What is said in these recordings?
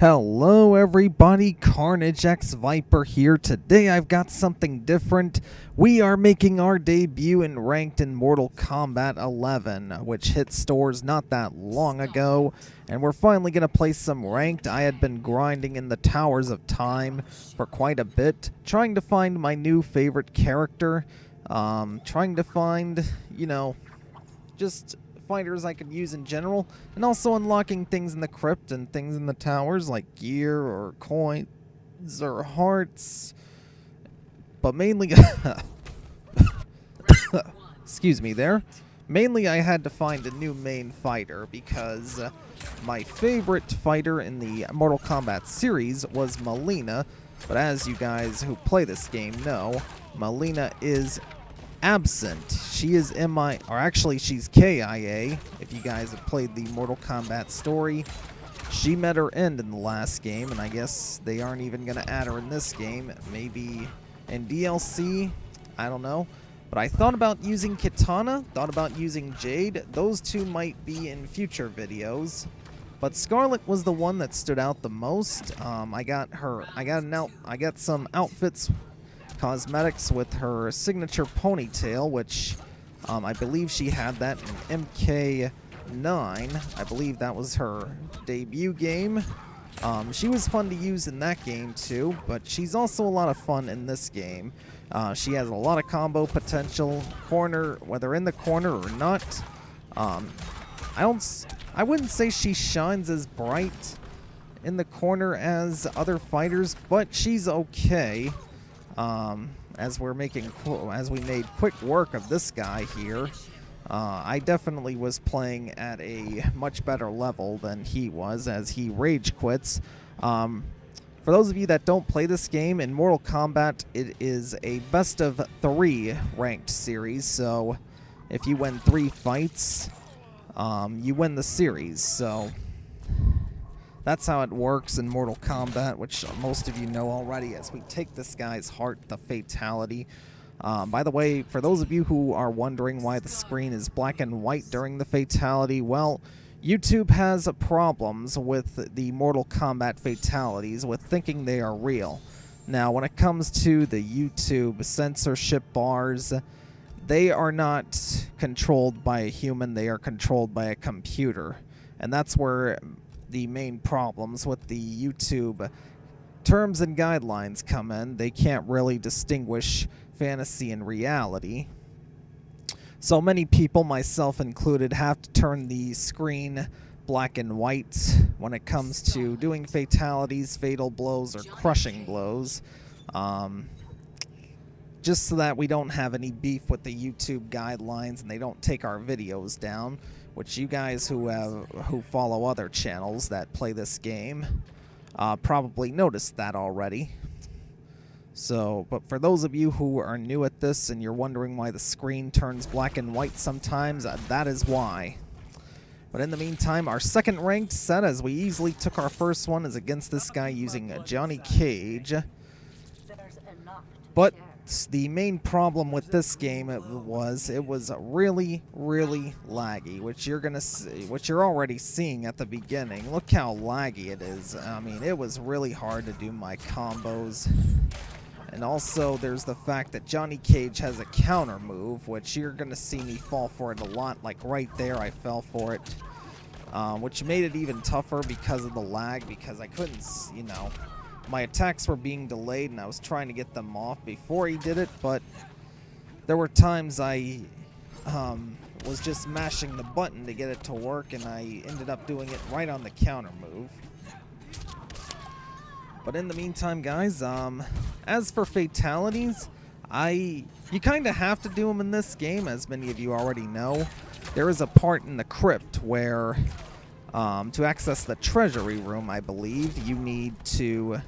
Hello everybody, Carnage X Viper here. Today I've got something different. We are making our debut in Ranked in Mortal Kombat 11, which hit stores not that long ago, and we're finally going to play some Ranked. I had been grinding in the Towers of Time for quite a bit, trying to find my new favorite character, trying to find, just fighters I could use in general, and also unlocking things in the crypt and things in the towers like gear or coins or hearts, but mainly excuse me there, mainly I had to find a new main fighter because my favorite fighter in the Mortal Kombat series was Mileena, but as you guys who play this game know, Mileena is absent. She is MI, or actually she's KIA. If you guys have played the Mortal Kombat story, she met her end in the last game, and I guess they aren't even going to add her in this game. Maybe in DLC, I don't know. But I thought about using Kitana, thought about using Jade. Those two might be in future videos. But Skarlet was the one that stood out the most. I got some outfits, cosmetics with her signature ponytail, which I believe she had that in MK9. I believe that was her debut game. She was fun to use in that game too, but she's also a lot of fun in this game. She has a lot of combo potential, whether in the corner or not. I wouldn't say she shines as bright in the corner as other fighters, but she's okay. As we made quick work of this guy here, I definitely was playing at a much better level than he was, as he rage quits. For those of you that don't play this game, in Mortal Kombat, it is a best of 3 ranked series, so if you win 3 fights, you win the series, so that's how it works in Mortal Kombat, which most of you know already, as we take this guy's heart, the fatality. By the way, for those of you who are wondering why the screen is black and white during the fatality, well, YouTube has problems with the Mortal Kombat fatalities, with thinking they are real. Now, when it comes to the YouTube censorship bars, they are not controlled by a human, they are controlled by a computer. And that's where the main problems with the YouTube terms and guidelines come in. They can't really distinguish fantasy and reality. So many people, myself included, have to turn the screen black and white when it comes to doing fatalities, fatal blows, or crushing blows. Just so that we don't have any beef with the YouTube guidelines and they don't take our videos down, which you guys who follow other channels that play this game probably noticed that already. So, but for those of you who are new at this and you're wondering why the screen turns black and white sometimes, that is why. But in the meantime, our second ranked set, as we easily took our first one, is against this guy using Johnny Cage. But the main problem with this game was really laggy, which you're already seeing at the beginning. Look how laggy it is. I mean, it was really hard to do my combos. And also there's the fact that Johnny Cage has a counter move, which you're gonna see me fall for it a lot. Like right there, I fell for it, which made it even tougher because of the lag, because I couldn't, my attacks were being delayed and I was trying to get them off before he did it, but there were times I was just mashing the button to get it to work and I ended up doing it right on the counter move. But in the meantime, guys, as for fatalities, you kind of have to do them in this game, as many of you already know. There is a part in the crypt where to access the treasury room, I believe, you need to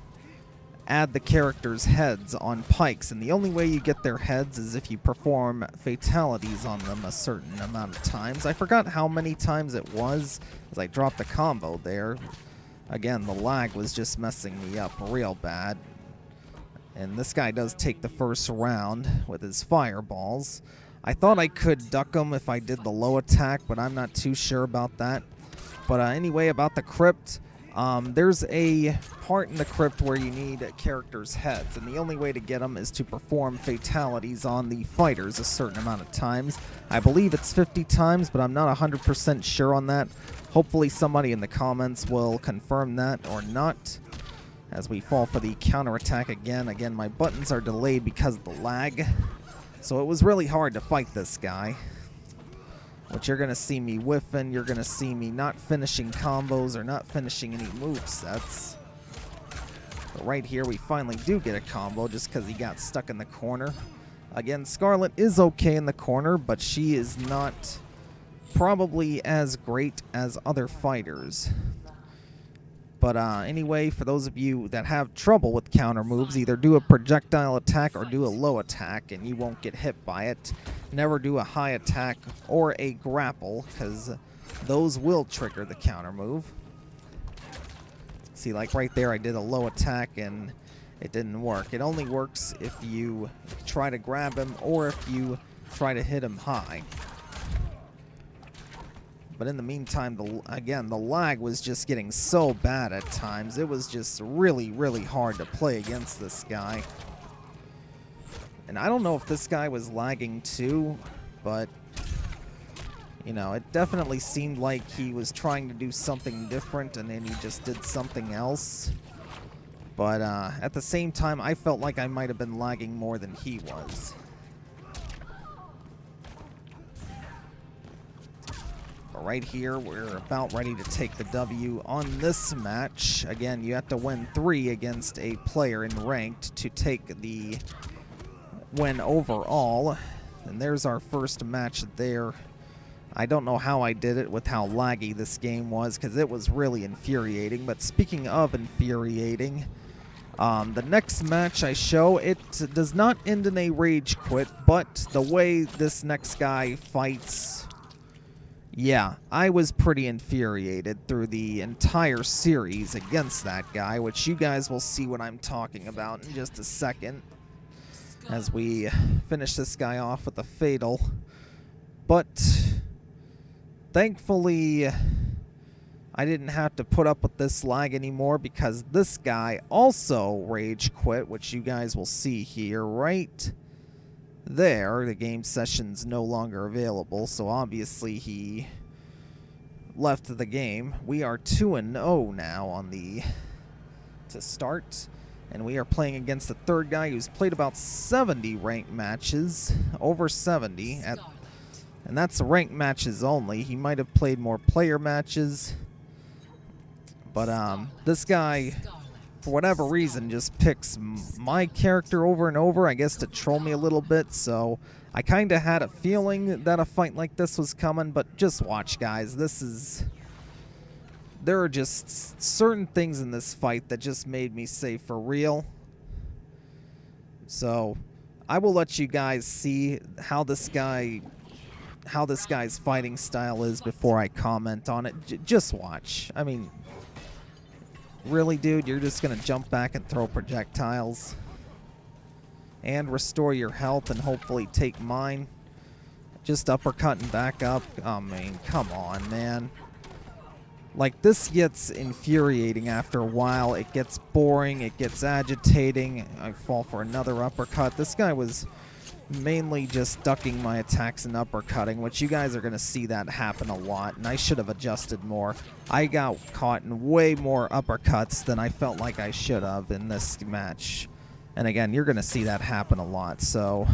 add the characters' heads on pikes, and the only way you get their heads is if you perform fatalities on them a certain amount of times. I forgot how many times it was, as I dropped the combo there. Again, the lag was just messing me up real bad. And this guy does take the first round with his fireballs. I thought I could duck him if I did the low attack, but I'm not too sure about that. But anyway, about the crypt, There's a part in the crypt where you need characters' heads, and the only way to get them is to perform fatalities on the fighters a certain amount of times. I believe it's 50 times, but I'm not 100% sure on that. Hopefully somebody in the comments will confirm that or not. As we fall for the counterattack again. Again, my buttons are delayed because of the lag. So it was really hard to fight this guy. Which you're going to see me whiffing. You're going to see me not finishing combos or not finishing any movesets. But right here, we finally do get a combo just because he got stuck in the corner. Again, Skarlet is okay in the corner, but she is not probably as great as other fighters. But anyway, for those of you that have trouble with counter moves, either do a projectile attack or do a low attack, and you won't get hit by it. Never do a high attack or a grapple, because those will trigger the counter move. See, like right there, I did a low attack, and it didn't work. It only works if you try to grab him or if you try to hit him high. But in the meantime, again, the lag was just getting so bad at times. It was just really, really hard to play against this guy. And I don't know if this guy was lagging too, but, you know, it definitely seemed like he was trying to do something different and then he just did something else. But at the same time, I felt like I might have been lagging more than he was. Right here, we're about ready to take the W on this match. Again, you have to win 3 against a player in ranked to take the win overall. And there's our first match there. I don't know how I did it with how laggy this game was, because it was really infuriating. But speaking of infuriating, the next match I show, it does not end in a rage quit, but the way this next guy fights... Yeah, I was pretty infuriated through the entire series against that guy, which you guys will see what I'm talking about in just a second as we finish this guy off with a fatal. But thankfully, I didn't have to put up with this lag anymore because this guy also rage quit, which you guys will see here right there. The game session's no longer available, so obviously he left the game. We are 2-0 now on the to start, and we are playing against the third guy who's played about 70 ranked matches, over 70, and that's ranked matches only. He might have played more player matches, but this guy, for whatever reason, just picks my character over and over, I guess to troll me a little bit. So I kind of had a feeling that a fight like this was coming, but just watch, guys. There are just certain things in this fight that just made me say for real. So I will let you guys see how this guy's fighting style is before I comment on it. Just watch. I mean, really, dude? You're just going to jump back and throw projectiles and restore your health and hopefully take mine? Just uppercutting back up? I mean, come on, man. Like, this gets infuriating after a while. It gets boring. It gets agitating. I fall for another uppercut. This guy was mainly just ducking my attacks and uppercutting, which you guys are going to see that happen a lot, and I should have adjusted more. I got caught in way more uppercuts than I felt like I should have in this match. And again, you're going to see that happen a lot. So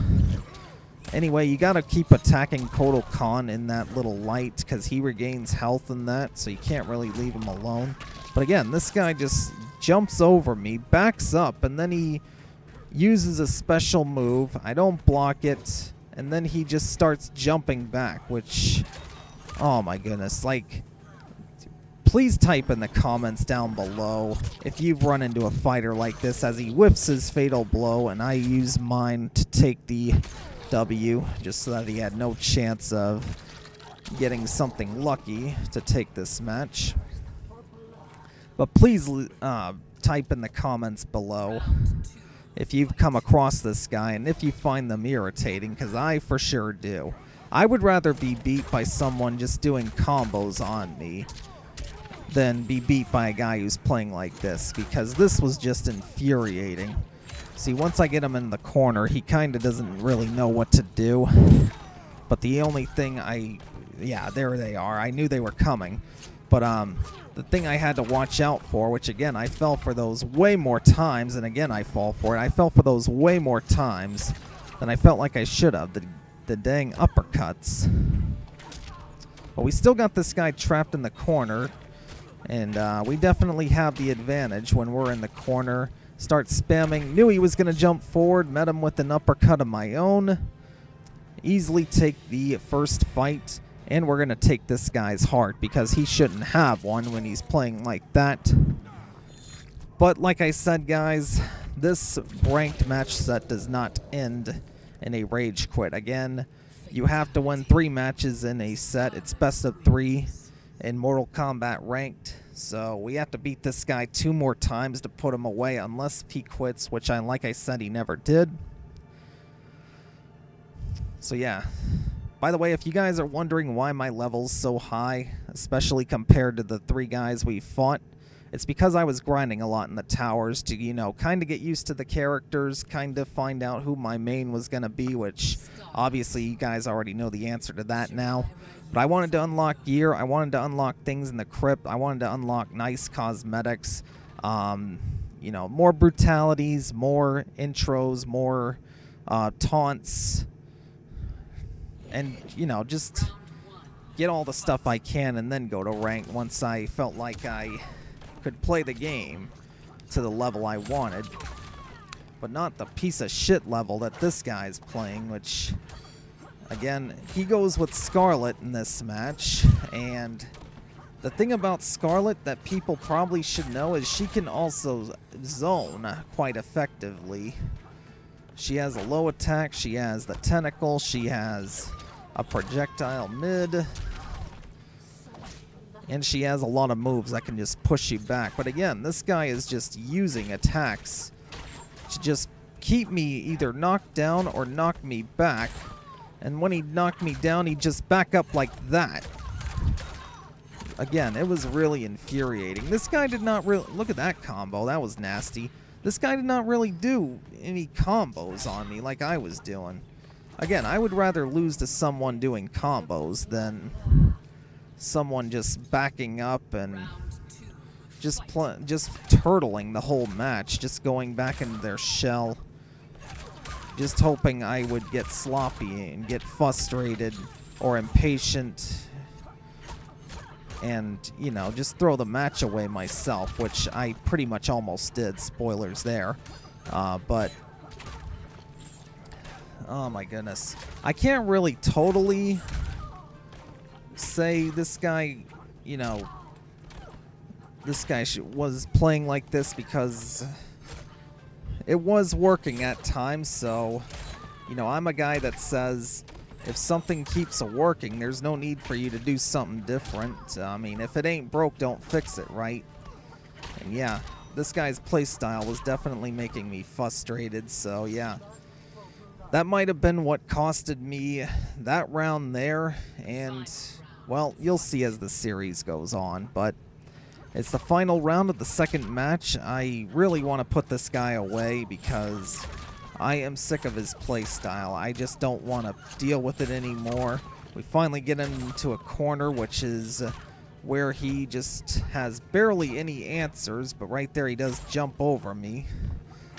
anyway, you got to keep attacking Kotal Khan in that little light because he regains health in that, so you can't really leave him alone. But again, this guy just jumps over me, backs up, and then he uses a special move. I don't block it, and then he just starts jumping back, which, oh my goodness, like, please type in the comments down below if you've run into a fighter like this as he whiffs his fatal blow and I use mine to take the W, just so that he had no chance of getting something lucky to take this match. But please type in the comments below if you've come across this guy and if you find them irritating, because I for sure do. I would rather be beat by someone just doing combos on me than be beat by a guy who's playing like this, because this was just infuriating. See, once I get him in the corner, he kind of doesn't really know what to do. But the only thing yeah, there they are. I knew they were coming. But the thing I had to watch out for, which again, I fell for those way more times, and again, I fall for it. I fell for those way more times than I felt like I should have. The dang uppercuts. But we still got this guy trapped in the corner. And we definitely have the advantage when we're in the corner. Start spamming. Knew he was going to jump forward. Met him with an uppercut of my own. Easily take the first fight. And we're going to take this guy's heart because he shouldn't have one when he's playing like that. But like I said, guys, this ranked match set does not end in a rage quit. Again, you have to win 3 matches in a set. It's best of 3 in Mortal Kombat ranked. So we have to beat this guy 2 more times to put him away unless he quits, which like I said, he never did. So yeah. By the way, if you guys are wondering why my level's so high, especially compared to the 3 guys we fought, it's because I was grinding a lot in the towers to, you know, kind of get used to the characters, kind of find out who my main was going to be, which obviously you guys already know the answer to that now. But I wanted to unlock gear, I wanted to unlock things in the crypt, I wanted to unlock nice cosmetics, you know, more brutalities, more intros, more taunts, and, you know, just get all the stuff I can and then go to rank once I felt like I could play the game to the level I wanted. But not the piece of shit level that this guy's playing, which, again, he goes with Skarlet in this match. And the thing about Skarlet that people probably should know is she can also zone quite effectively. She has a low attack, she has the tentacle, she has a projectile mid, and she has a lot of moves that can just push you back. But again, this guy is just using attacks to just keep me either knocked down or knock me back. And when he knocked me down, he'd just back up like that. Again, it was really infuriating. This guy did not really... Look at that combo. That was nasty. This guy did not really do any combos on me like I was doing. Again, I would rather lose to someone doing combos than someone just backing up and just turtling the whole match, just going back into their shell, just hoping I would get sloppy and get frustrated or impatient and, you know, just throw the match away myself, which I pretty much almost did. Spoilers there. But, oh my goodness. I can't really totally say this guy, you know, this guy was playing like this because it was working at times. So, you know, I'm a guy that says if something keeps working, there's no need for you to do something different. I mean, if it ain't broke, don't fix it, right? And yeah, this guy's playstyle was definitely making me frustrated, so yeah. That might have been what costed me that round there, and, well, you'll see as the series goes on, but it's the final round of the second match. I really want to put this guy away because I am sick of his playstyle. I just don't want to deal with it anymore. We finally get him into a corner, which is where he just has barely any answers, but right there he does jump over me.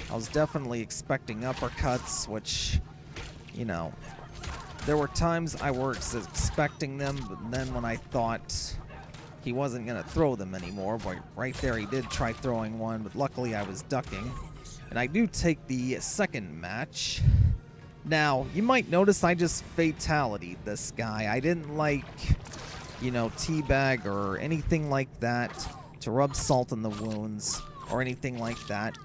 I was definitely expecting uppercuts, which, you know, there were times I was expecting them, but then when I thought he wasn't going to throw them anymore, but right there he did try throwing one, but luckily I was ducking. And I do take the second match. Now, you might notice I just fatality'd this guy. I didn't like, you know, teabag or anything like that to rub salt in the wounds or anything like that.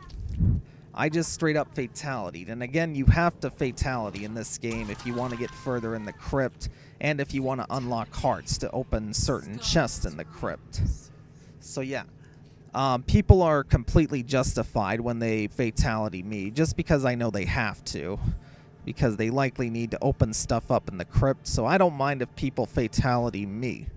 I just straight up fatality'd. And again, you have to fatality in this game if you want to get further in the crypt and if you want to unlock hearts to open certain chests in the crypt. So yeah. People are completely justified when they fatality me, just because I know they have to, because they likely need to open stuff up in the crypt, so I don't mind if people fatality me.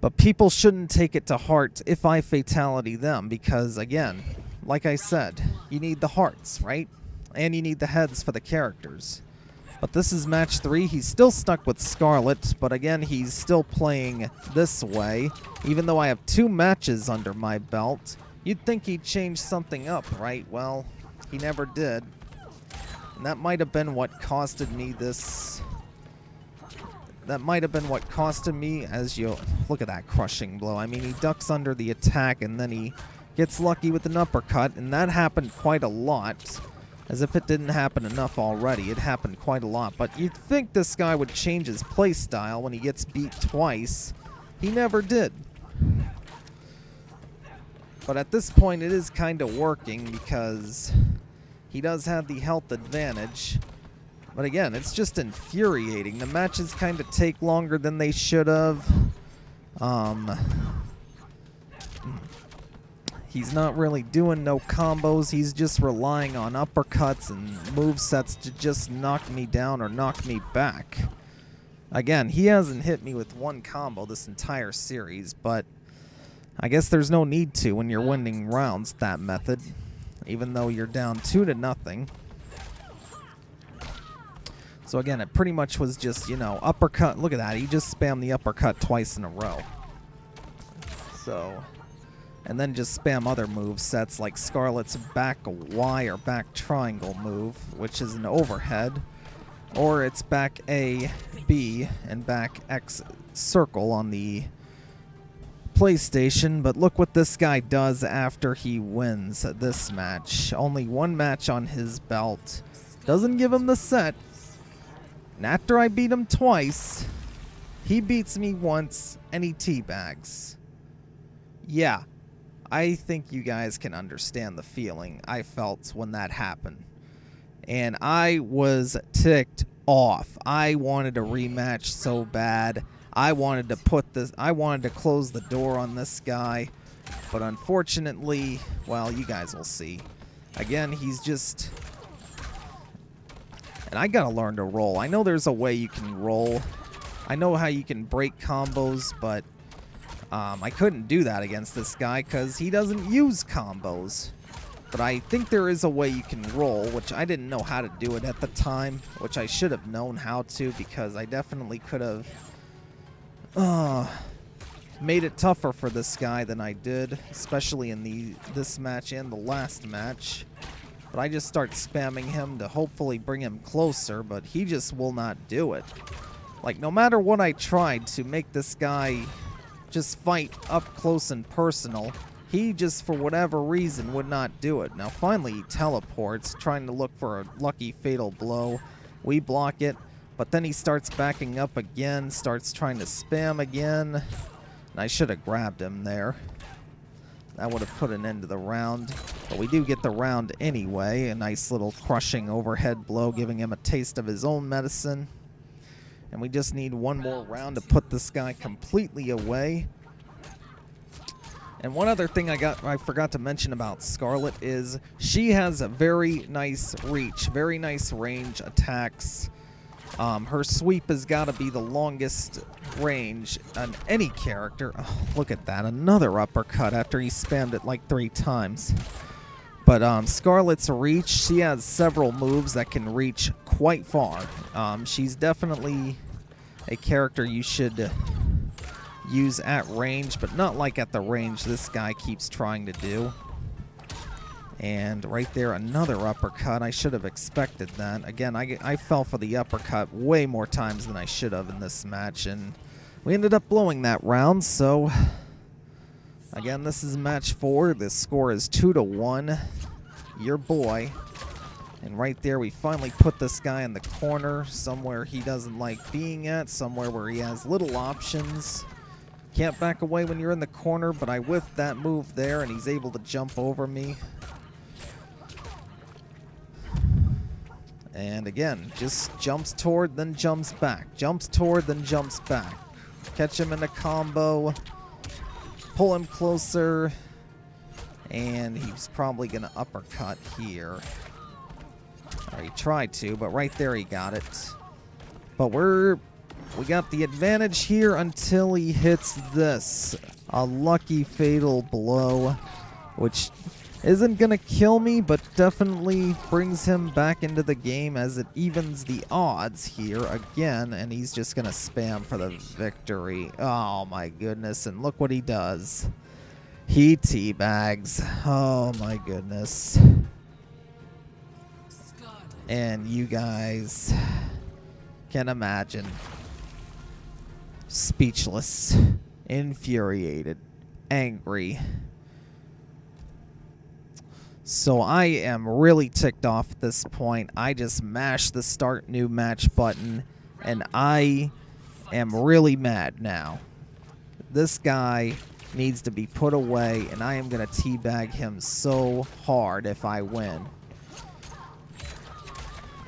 But people shouldn't take it to heart if I fatality them, because again, like I said, you need the hearts, right? And you need the heads for the characters. But this is match 3. He's still stuck with Skarlet, but again, he's still playing this way. Even though I have 2 matches under my belt, you'd think he'd change something up, right? Well, he never did. And that might have been what costed me this. That might have been what costed me, as you look at that crushing blow. I mean, he ducks under the attack and then he gets lucky with an uppercut, and that happened quite a lot. As if it didn't happen enough already. It happened quite a lot. But you'd think this guy would change his playstyle when he gets beat twice. He never did. But at this point, it is kind of working because he does have the health advantage. But again, it's just infuriating. The matches kind of take longer than they should have. He's not really doing no combos. He's just relying on uppercuts and movesets to just knock me down or knock me back. Again, he hasn't hit me with one combo this entire series, but I guess there's no need to when you're winning rounds that method, even though you're down 2-0. So again, it pretty much was just, you know, uppercut. Look at that. He just spammed the uppercut twice in a row. So, and then just spam other move sets like Skarlet's back Y or back triangle move, which is an overhead, or it's back A, B, and back X circle on the PlayStation. But look what this guy does after he wins this match. Only 1 match on his belt. Doesn't give him the set. And after I beat him twice, he beats me once and he teabags. Yeah, I think you guys can understand the feeling I felt when that happened. And I was ticked off. I wanted a rematch so bad. I wanted to close the door on this guy. But unfortunately, well, you guys will see. Again, he's just... And I gotta learn to roll. I know there's a way you can roll. I know how you can break combos, but I couldn't do that against this guy because he doesn't use combos. But I think there is a way you can roll, which I didn't know how to do it at the time, which I should have known how to, because I definitely could have made it tougher for this guy than I did, especially in this match and the last match. But I just start spamming him to hopefully bring him closer, but he just will not do it. Like, no matter what I tried to make this guy just fight up close and personal, he just, for whatever reason, would not do it. Now, finally, he teleports, trying to look for a lucky fatal blow. We block it, but then he starts backing up again, starts trying to spam again. And I should have grabbed him there. That would have put an end to the round. But we do get the round anyway. A nice little crushing overhead blow, giving him a taste of his own medicine. And we just need 1 more round to put this guy completely away. And one other thing I forgot to mention about Skarlet is she has a very nice reach, very nice range attacks. Her sweep has got to be the longest range on any character. Oh, look at that. Another uppercut after he spammed it like 3 times. But Skarlet's reach, she has several moves that can reach quite far. She's definitely a character you should use at range, but not like at the range this guy keeps trying to do. And right there, another uppercut. I should have expected that. Again, I fell for the uppercut way more times than I should have in this match, and we ended up blowing that round. So, again, this is match 4. The score is 2-1. Your boy. And right there, we finally put this guy in the corner, somewhere he doesn't like being at, somewhere where he has little options. Can't back away when you're in the corner, but I whiffed that move there, and he's able to jump over me. And again, just jumps toward, then jumps back. Jumps toward, then jumps back. Catch him in a combo. Pull him closer. And he's probably going to uppercut here. Or he tried to, but right there he got it. But we're We got the advantage here until he hits this. A lucky fatal blow, which isn't going to kill me, but definitely brings him back into the game as it evens the odds here again, and he's just going to spam for the victory. Oh my goodness, and look what he does. He teabags. Oh my goodness. And you guys can imagine. Speechless, infuriated, angry. So I am really ticked off at this point. I just mashed the start new match button, and I am really mad now. This guy needs to be put away, and I am going to teabag him so hard if I win.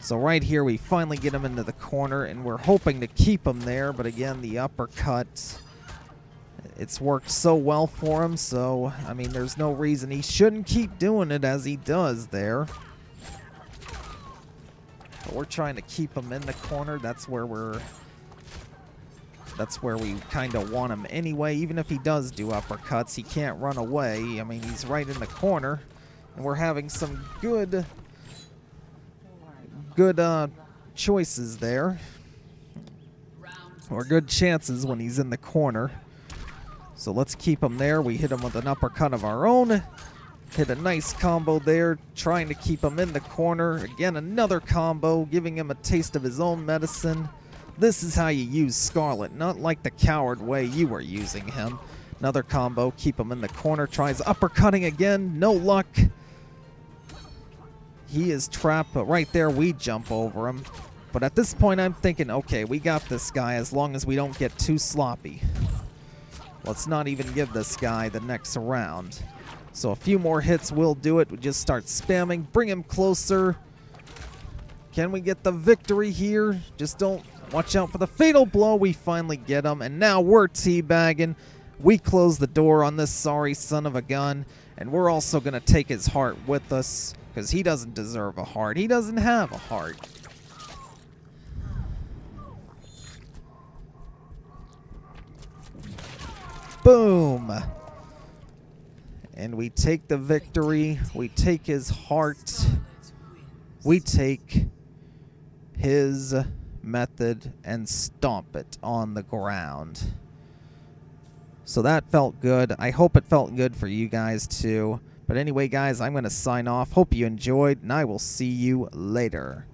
So right here, we finally get him into the corner, and we're hoping to keep him there. But again, the uppercut, it's worked so well for him. So, I mean, there's no reason he shouldn't keep doing it as he does there. But we're trying to keep him in the corner. That's where we kind of want him anyway. Even if he does do uppercuts, he can't run away. I mean, he's right in the corner, and we're having some good choices there, or good chances when he's in the corner. So let's keep him there. We hit him with an uppercut of our own, hit a nice combo there, trying to keep him in the corner. Again, another combo, giving him a taste of his own medicine. This is how you use Skarlet, not like the coward way you were using him. Another combo, keep him in the corner, tries uppercutting again, no luck. He is trapped, but right there we jump over him. But at this point I'm thinking, okay, we got this guy as long as we don't get too sloppy. Let's not even give this guy the next round. So a few more hits will do it. We just start spamming, bring him closer. Can we get the victory here? Just don't watch out for the fatal blow. We finally get him, and now we're teabagging. We close the door on this sorry son of a gun, and we're also going to take his heart with us, because he doesn't deserve a heart. He doesn't have a heart. Boom. And we take the victory. We take his heart. We take his method and stomp it on the ground. So that felt good. I hope it felt good for you guys too. But anyway, guys, I'm going to sign off. Hope you enjoyed, and I will see you later.